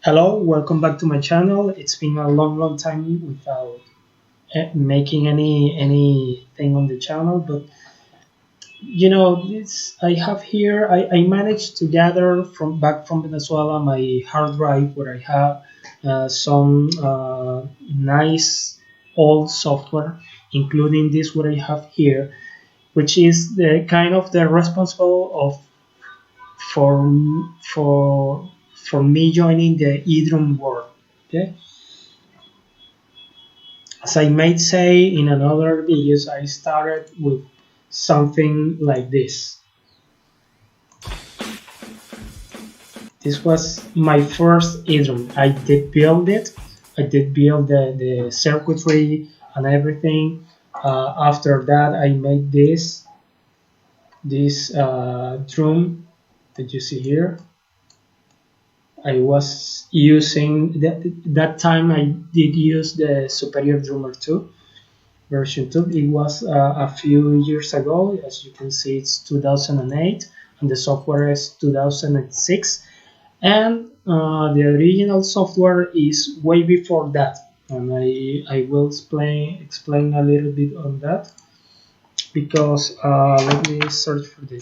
Hello, welcome back to my channel. It's been a long time without making anything on the channel, but this I have here. I managed to gather from back from Venezuela my hard drive where I have some nice old software, including this what I have here, which is the kind of the responsible of for for me joining the eDrum world. Okay, as I might say in another videos, I started with something like this. This was my first eDrum. I did build it. I did build the circuitry and everything. After that, I made this drum that you see here. I was using that time. I did use the Superior Drummer 2 version 2. It was a few years ago. As you can see, it's 2008, and the software is 2006. And the original software is way before that. And I will explain a little bit on that because let me search for this.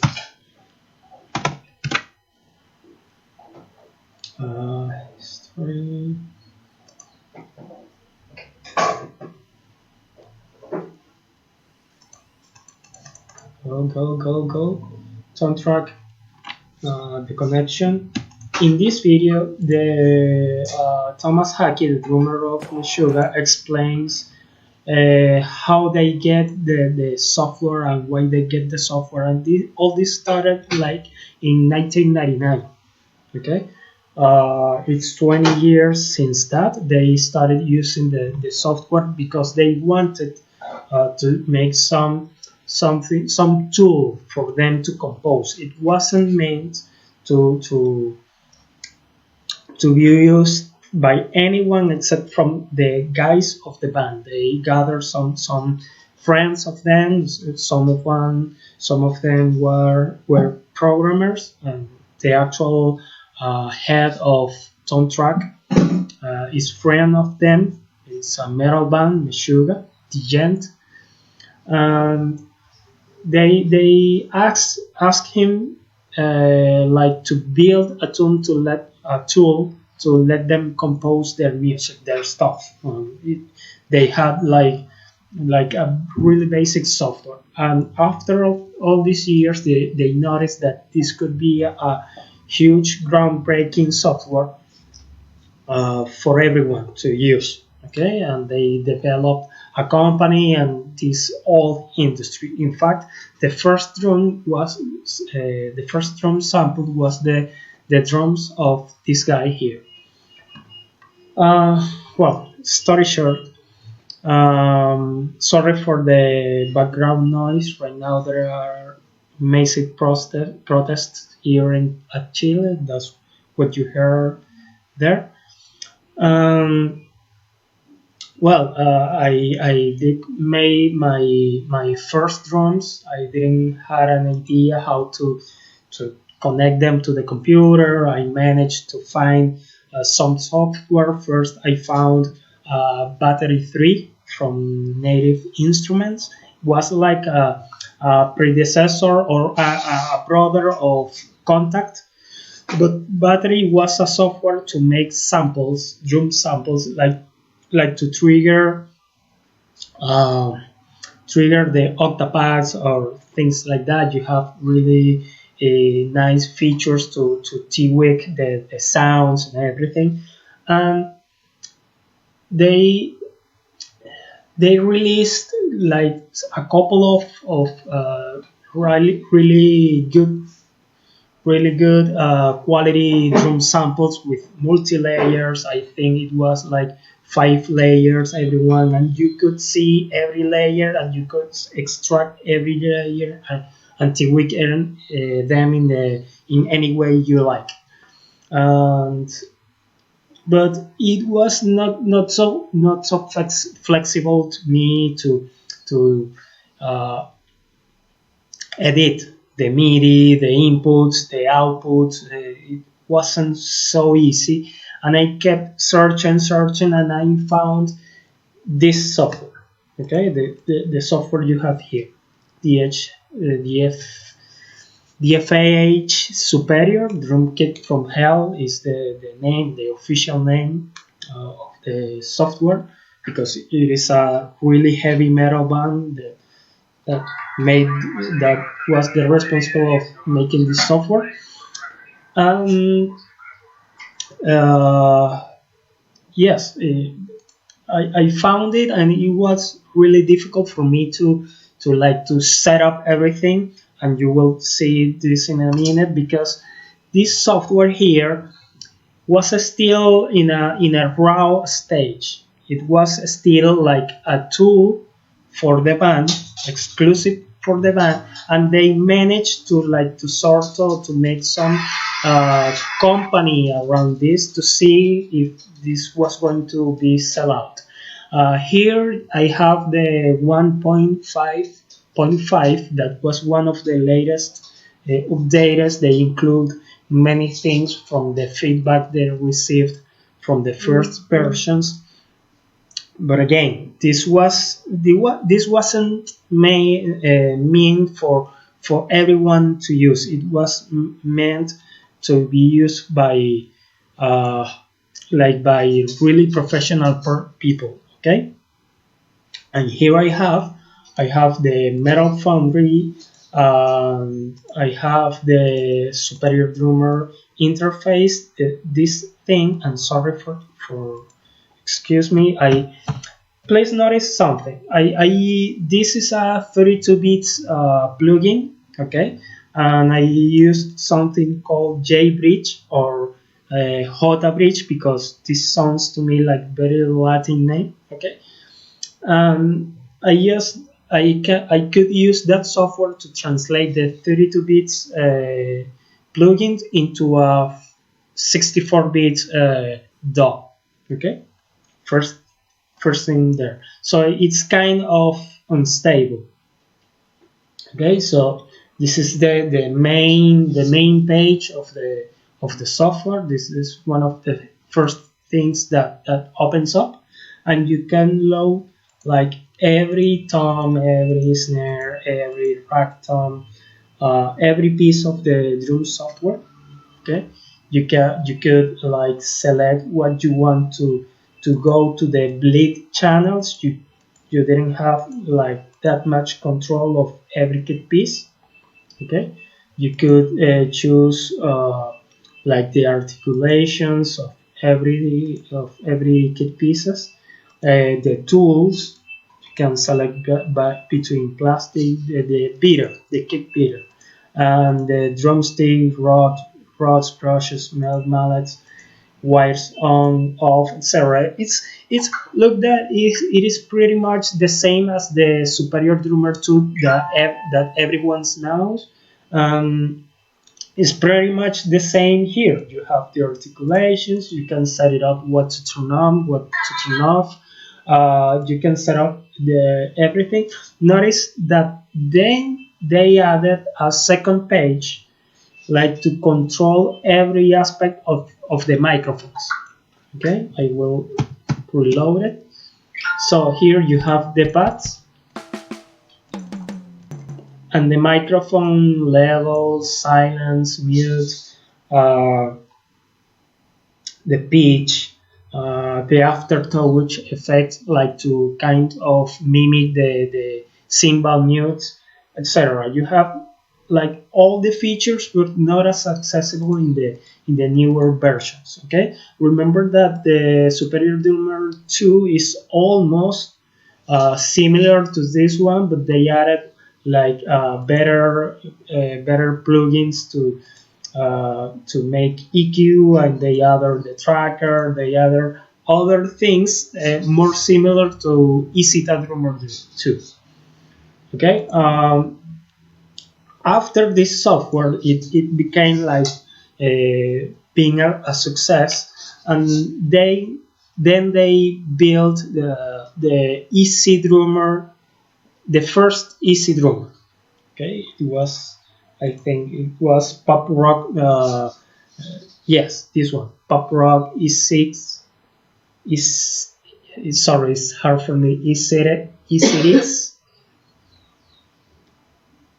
History. Go. Toontrack, the connection. In this video, the Thomas Haake, the drummer of Meshuggah, explains how they get the software and why they get the software. And all this started like in 1999. Okay, it's 20 years since that they started using the software because they wanted to make some tool for them to compose. It wasn't meant to to to be used by anyone except from the guys of the band. They gathered some friends of them. Some of them were programmers, and the actual head of Toontrack is friend of them. It's a metal band, Meshuggah, the Gent, and they ask him like to build a tool to let them compose their music, their stuff. They had like a really basic software, and after all these years, they noticed that this could be a huge groundbreaking software for everyone to use. Okay, and they developed a company and this whole industry. In fact, the first drum sample was the drums of this guy here. Well, story short, sorry for the background noise. Right now there are massive protests here in at Chile. That's what you heard there. Um, Well, I did made my first drums. I didn't had an idea how to connect them to the computer. I managed to find some software. First, I found Battery 3 from Native Instruments. It was like a predecessor or a brother of Contact, but Battery was a software to make samples, drum samples, like to uh, trigger the octapads or things like that. You have really nice features to tweak the sounds and everything. And they they released like a couple of really good quality drum samples with multi layers. I think it was like 5 layers everyone, and you could see every layer and you could extract every layer until we can them in any way you like. And but it was not so flexible to me to uh, edit the MIDI, the inputs, the outputs. It wasn't so easy, and I kept searching, and I found this software. Okay, the software you have here, DH, DFH Superior, Drum Kit from Hell is the name, the official name of the software, because it is a really heavy metal band that made that was the responsible of making this software. Um, uh, yes, I found it, and it was really difficult for me to set up everything, and you will see this in a minute, because this software here was still in a raw stage. It was still like a tool for the band, exclusive for the band, and they managed to sort of to make some company around this to see if this was going to be sell out. Here I have the 1.5.5 that was one of the latest updates. They include many things from the feedback they received from the first versions. But again, this wasn't meant for everyone to use. It was meant to be used by uh, by really professional people. Okay, and here I have the metal foundry, I have the superior drummer interface, this thing. And sorry for excuse me, I please notice something. I this is a 32 bits plugin, okay, and I used something called JBridge or Jota Bridge, because this sounds to me like very Latin name, okay. I used I could use that software to translate the 32 bits plugins into a 64 bits DAW. Okay, first first thing there. So it's kind of unstable. Okay, so this is the main page of the software. This is one of the first things that opens up, and you can load like every tom, every snare, every rack tom, every piece of the drum software. Okay, you could like select what you want to go to the bleed channels. You didn't have like that much control of every kit piece. Okay, you could choose like the articulations of every kit pieces, the tools. You can select between plastic, the beater, the kit beater, and the drumstick, rods, brushes, mallets, wires on, off, etc. It's look that it is pretty much the same as the Superior Drummer 2 that everyone knows. Um, it's pretty much the same here. You have the articulations. You can set it up what to turn on, what to turn off. You can set up the everything. Notice that then they added a second page like to control every aspect of the microphones. Okay, I will reload it. So here you have the pads and the microphone level, silence, mute, uh, the pitch, the aftertouch effect, like to kind of mimic the cymbal mute, etc. You have like all the features, but not as accessible in the newer versions. Okay, remember that the Superior Drummer 2 is almost similar to this one, but they added like better plugins to make EQ, and they added the tracker, they added other things more similar to EZeta Drummer 2. Okay, after this software, it became like being a success, and they built the EZ Drummer, the first EZ Drummer. Okay, it was, I think it was pop rock Yes, this one. Pop Rock E6 is sorry, it's hard for me. E6,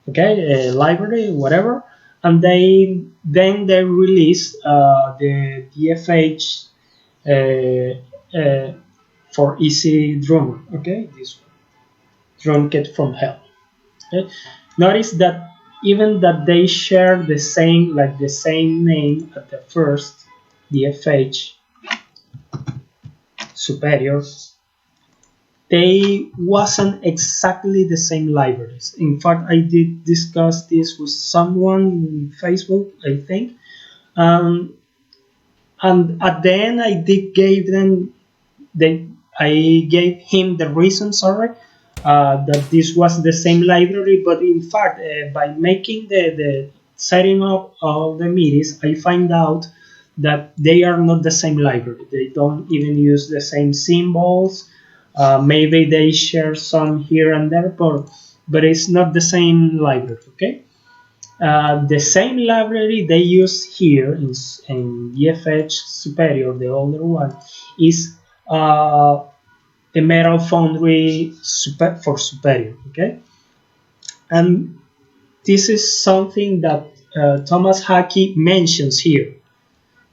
okay, library, whatever, and then they released the DFH for Easy Drummer. Okay, this one, Drum Kit from Hell. Okay? Notice that even that they share the same name at the first, DFH Superior, they wasn't exactly the same libraries. In fact, I did discuss this with someone in Facebook, I think, um, and at the end I did gave them they I gave him the reason, sorry, that this was the same library, but in fact, by making the setting up of the MIDIs, I find out that they are not the same library. They don't even use the same symbols. Maybe they share some here and there, but it's not the same library. Okay. The same library they use here in DFH Superior, the older one, is the Metal Foundry for Superior. Okay, and this is something that Thomas Haake mentions here.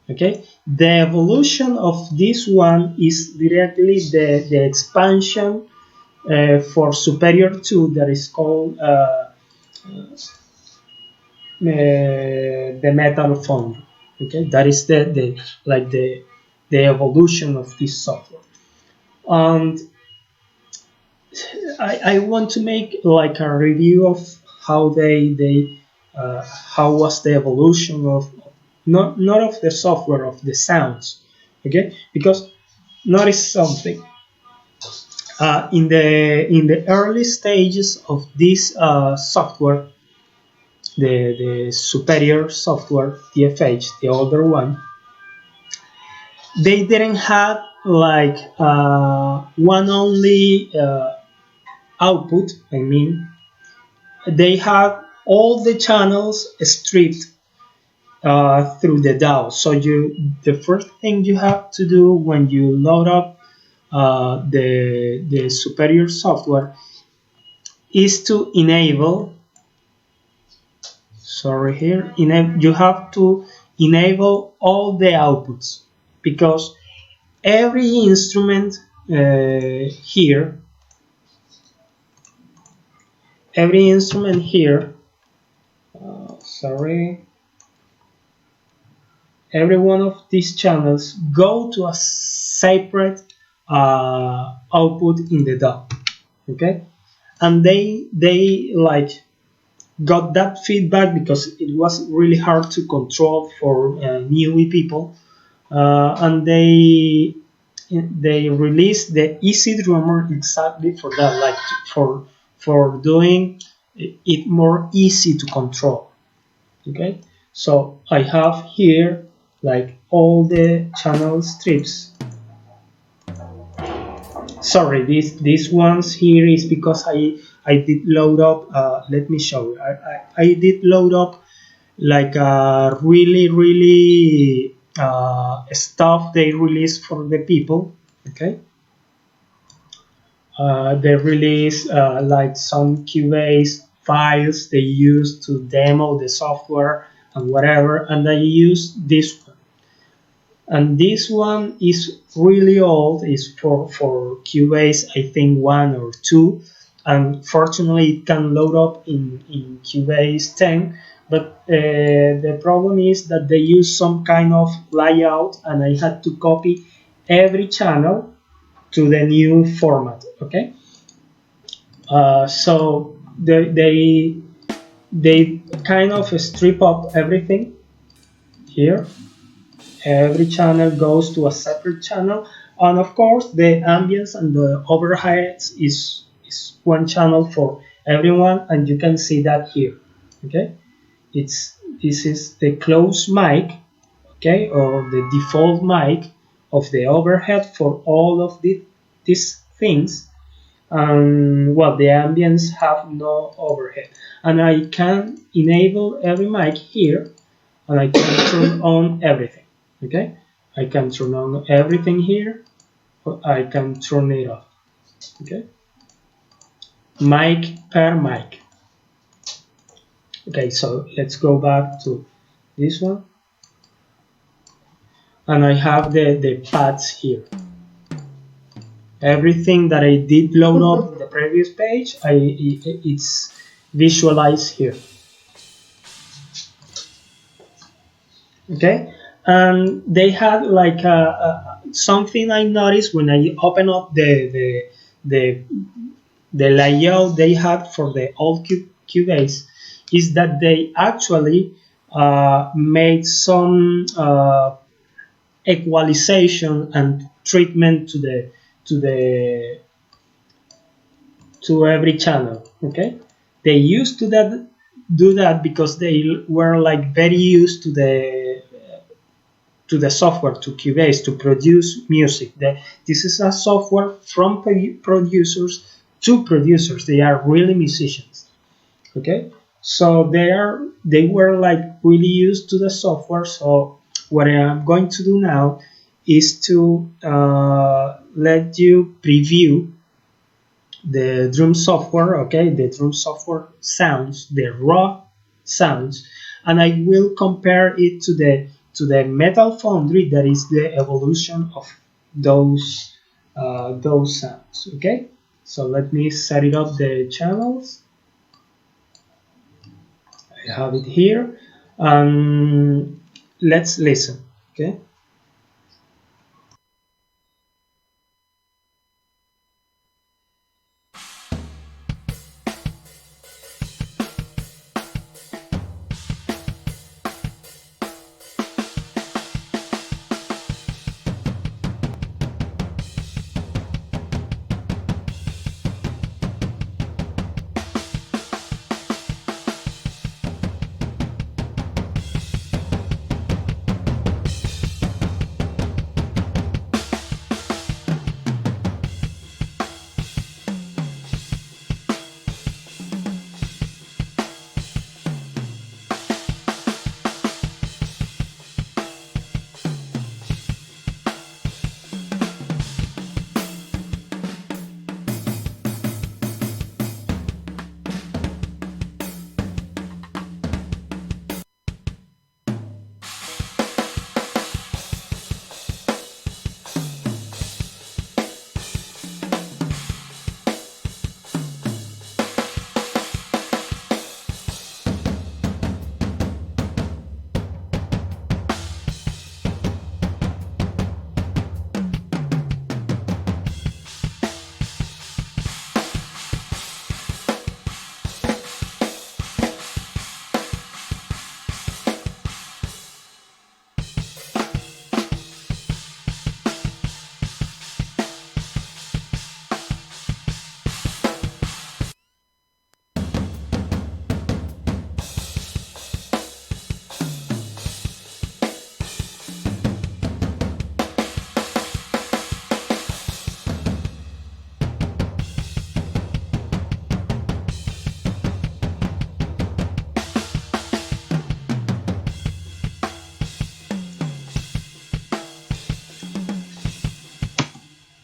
Okay, the evolution of this one is directly the expansion for Superior 2 that is called the Metal Foundry. Okay, that is the like the evolution of this software. And I want to make like a review of how how was the evolution of not of the software, of the sounds. Okay, because notice something. In the early stages of this software, the superior software DFH, the older one, they didn't have like one only output. I mean, they have all the channels stripped through the DAW. So the first thing you have to do when you load up the superior software is to enable. Sorry, here you have to enable all the outputs, because every instrument here, every instrument here. Sorry. Every one of these channels go to a separate output in the DAW. Okay, and they like got that feedback because it was really hard to control for newbie people, and they released the Easy Drummer exactly for that, like for doing it more easy to control. Okay, so I have here like all the channel strips. Sorry, these ones here is because I did load up. Let me show you. I did load up like a really stuff they release for the people. Okay, they release like some Cubase files they use to demo the software and whatever, and I use this one. And this one is really old. Is for Cubase, I think 1 or 2, and fortunately it can load up in Cubase 10. But the problem is that they use some kind of layout, and I had to copy every channel to the new format. Okay, so they kind of strip up everything here. Every channel goes to a separate channel, and of course the ambience and the overheads is one channel for everyone, and you can see that here. Okay, this is the close mic, okay, or the default mic of the overhead for all of these things. And well, the ambience have no overhead, and I can enable every mic here, and I can turn on everything. Okay, I can turn on everything here, or I can turn it off. Okay, mic per mic. Okay, so let's go back to this one, and I have the pads here. Everything that I did load up in the previous page, it's visualized here. Okay, and they had like something I noticed when I open up the the layout they had for the old Cubase is that they actually made some equalization and treatment to the to every channel. Okay, they used to do that because they were like very used to the software, to Cubase, to produce music. This is a software from producers to producers. They are really musicians. Okay, so they were like really used to the software. So what I am going to do now is to let you preview the drum software, okay, the drum software sounds, the raw sounds, and I will compare it to the Metal Foundry, that is the evolution of those sounds. Okay, so let me set it up the channels. I have it here, and let's listen. Okay.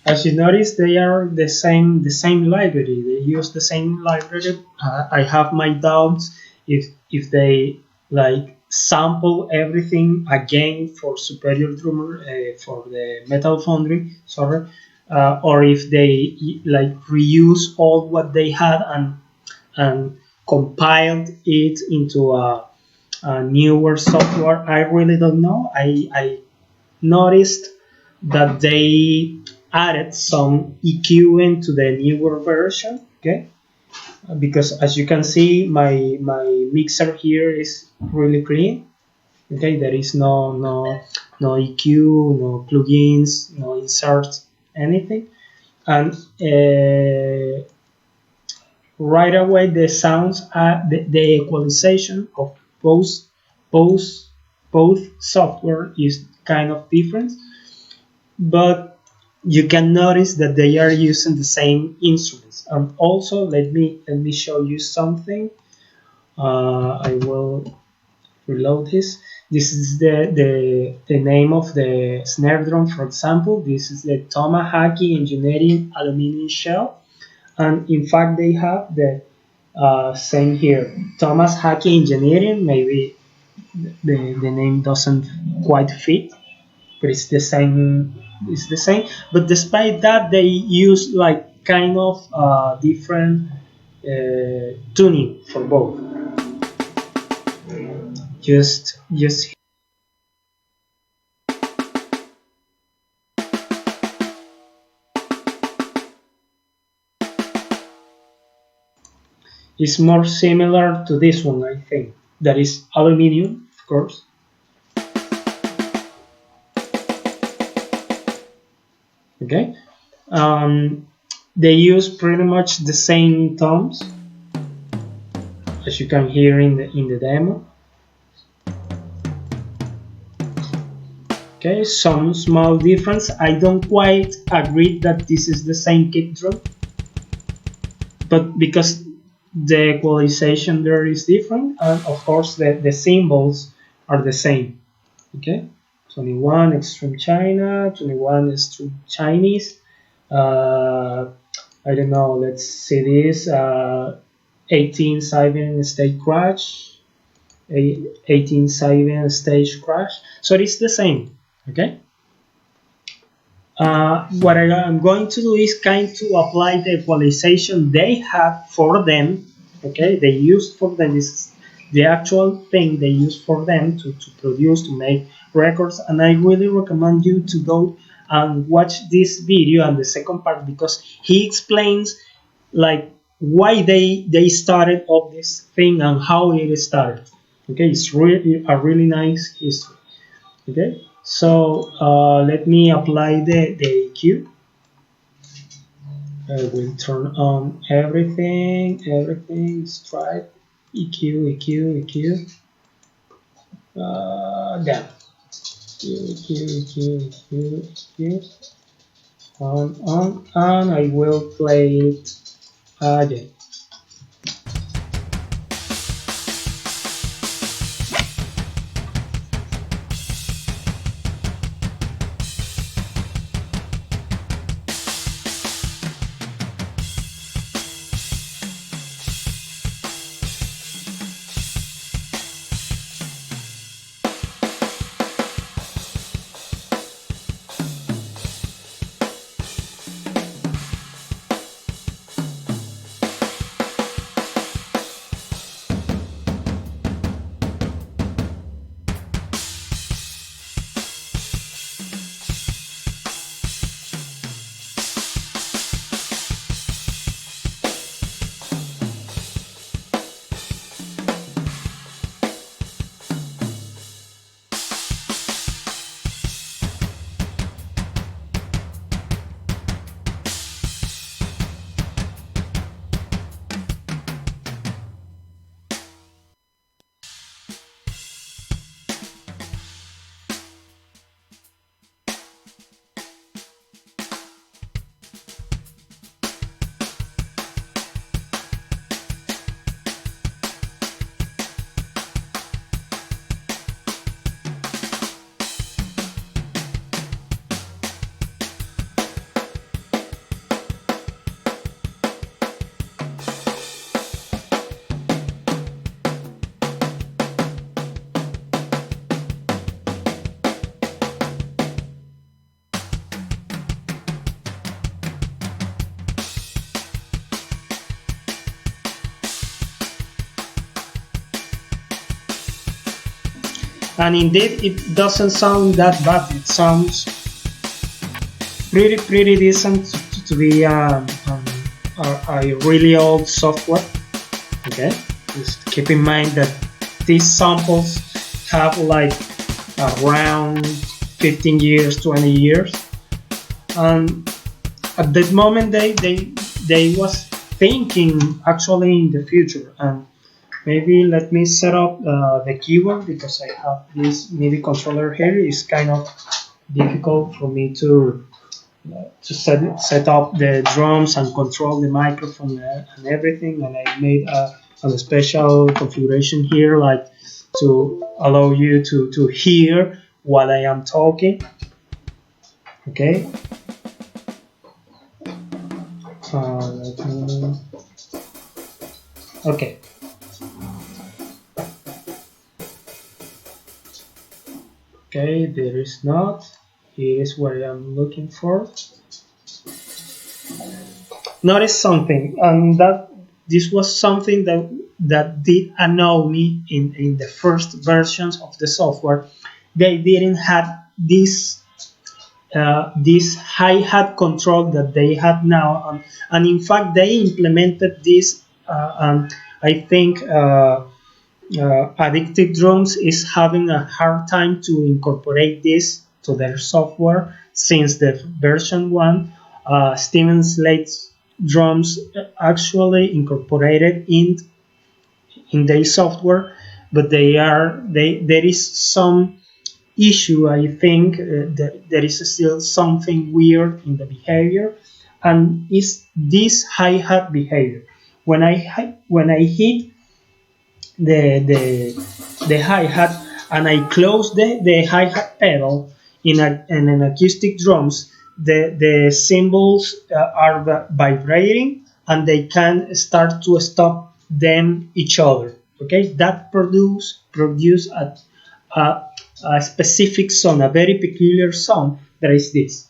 As you notice, they are the same library. They use the same library. I have my doubts if they like sample everything again for Superior Drummer for the Metal Foundry, sorry, or if they like reuse all what they had and compiled it into a newer software. I really don't know. I noticed that they added some EQ into the newer version. Okay, because as you can see, my mixer here is really clean. Okay, there is no EQ, no plugins, no inserts, anything, and right away the sounds are the equalization of both both software is kind of different, but you can notice that they are using the same instruments. And also, let me show you something. I will reload this. This is the name of the snare drum, for example. This is the Tomas Haake Engineering aluminum shell. And in fact, they have the same here. Tomas Haake Engineering, maybe the name doesn't quite fit, but it's the same. It's the same. But despite that, they use like kind of different tuning for both. Just it's more similar to this one, I think. That is aluminum, of course. Okay. They use pretty much the same tones as you can hear in the demo. Okay, some small difference. I don't quite agree that this is the same kick drum, but because the equalization there is different, and of course the symbols are the same. Okay, 21 Extreme China, 21 Extreme Chinese. I don't know. Let's see this. 18-7 stage crash, 18-7 stage crash. So it's the same. Okay. What I'm going to do is kind to apply the equalization they have for them. Okay, they use for them. This is the actual thing they use for them to produce, to make records. And I really recommend you to go and watch this video and the second part, because he explains like why they started all this thing and how it started. Okay, it's really a really nice history. Okay, so let me apply the EQ. I will turn on everything, stripe, EQ. Down. EQ. On, and I will play it again. And indeed, it doesn't sound that bad. It sounds pretty decent to be a really old software. Okay, just keep in mind that these samples have like around 15 years, 20 years, and at that moment they was thinking actually in the future. And maybe let me set up the keyboard, because I have this MIDI controller here. It's kind of difficult for me to set up the drums and control the microphone and everything. And I made a special configuration here, like to allow you to hear what I am talking. Okay. Okay. Okay, there is not. Here is what I'm looking for. Notice something, and that this was something that did annoy me in the first versions of the software. They didn't have this hi-hat control that they have now, and in fact they implemented this. I think Addictive Drums is having a hard time to incorporate this to their software since the version 1. Steven Slate's drums actually incorporated in their software, but there is some issue. I think that there is still something weird in the behavior, and is this hi-hat behavior. When I hit the hi-hat and I close the hi-hat pedal in an acoustic drums, the cymbals are vibrating and they can start to stop them each other. Okay, that produce a specific sound, a very peculiar sound that is this.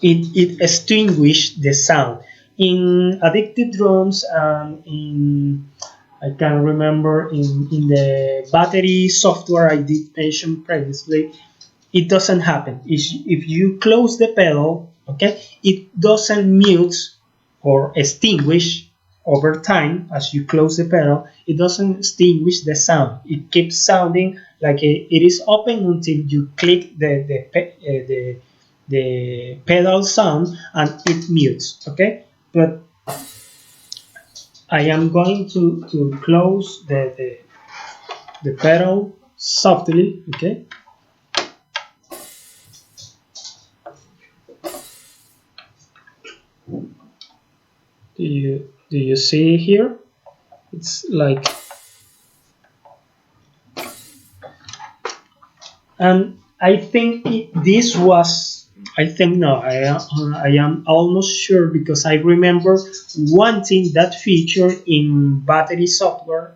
It extinguished the sound. In Addictive Drums and I can remember in the battery software I did mention previously, it doesn't happen. If you close the pedal, okay, it doesn't mute or extinguish over time as you close the pedal. It doesn't extinguish the sound. It keeps sounding like it is open until you click the pedal sound and it mutes. Okay, but I am going to close the pedal softly. Okay. Do you see here? It's like, and I think this was, I think no, I am almost sure because I remember wanting that feature in battery software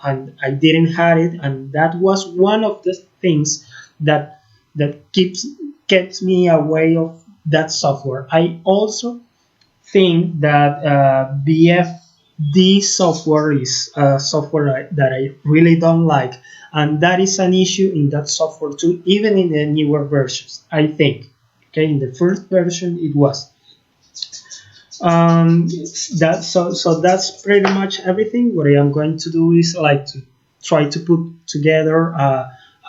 and I didn't have it, and that was one of the things that kept me away of that software. I also think that BFD software is a software that I really don't like, and that is an issue in that software too, even in the newer versions. I think, okay, in the first version it was. So that's pretty much everything. What I am going to do is like to try to put together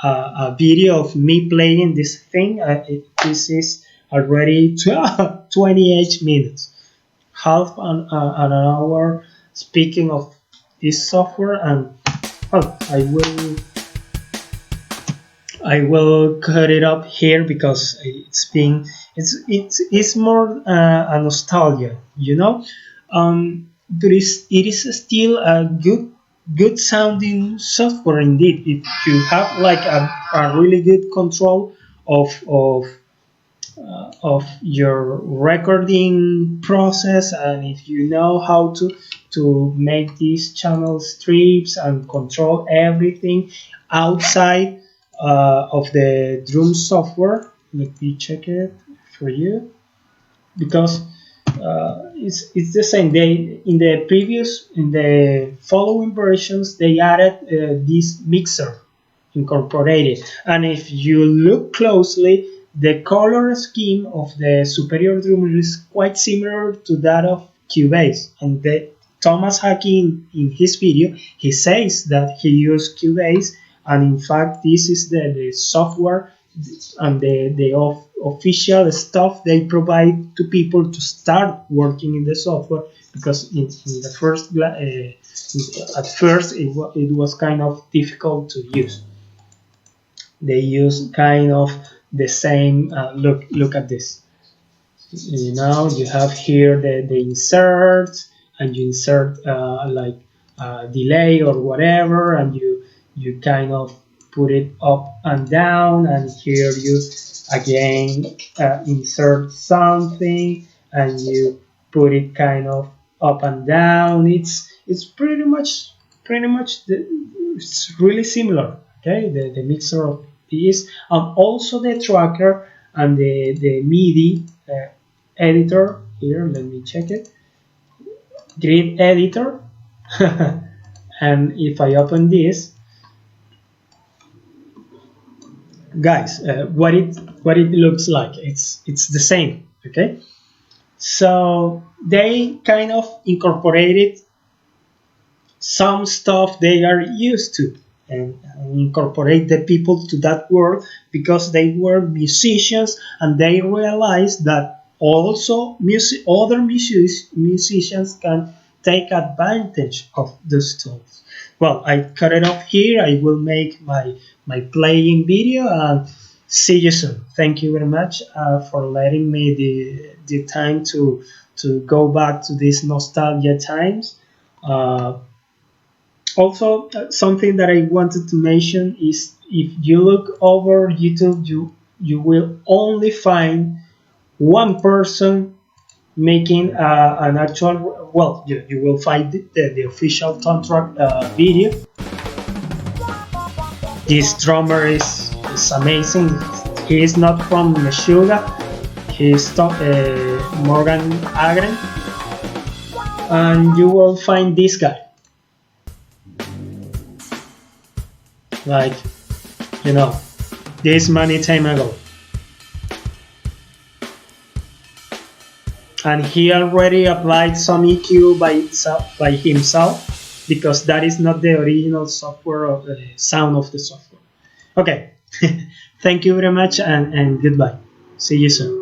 a video of me playing this thing. This is already 28 minutes, half an hour speaking of this software, and well, I will cut it up here because it's more a nostalgia, you know. But it is still a good sounding software indeed. If you have like a really good control of your recording process, and if you know how to make these channel strips and control everything outside of the drum software. Let me check it for you, because it's the same. They in the following versions they added this mixer incorporated, and if you look closely, the color scheme of the Superior drummer is quite similar to that of Cubase. And Tomas Haake in his video, he says that he used Cubase, and in fact this is the software and the official stuff they provide to people to start working in the software, because in the first at first it was kind of difficult to use. They use kind of the same look at this. You know, you have here the insert, and you insert like delay or whatever, and you kind of put it up and down, and here you again insert something and you put it kind of up and down. It's pretty much it's really similar. Okay, the mixer of these, and also the tracker and the MIDI editor here. Let me check it. Grid editor. And if I open this, guys, what it looks like, it's the same. Okay, so they kind of incorporated some stuff they are used to, and incorporate the people to that world, because they were musicians and they realized that also other musicians can take advantage of those tools. Well, I cut it off here. I will make my playing video, and see you soon. Thank you very much for letting me the time to go back to these nostalgia times. Also, something that I wanted to mention is, if you look over YouTube, you will only find one person making an actual. Well, you will find the official Toontrack video. This drummer is amazing. He is not from Meshuggah. He is Morgan Agren, and you will find this guy. Like, this many time ago, and he already applied some EQ by himself, because that is not the original software of the sound of the software. Okay. Thank you very much, and goodbye. See you soon.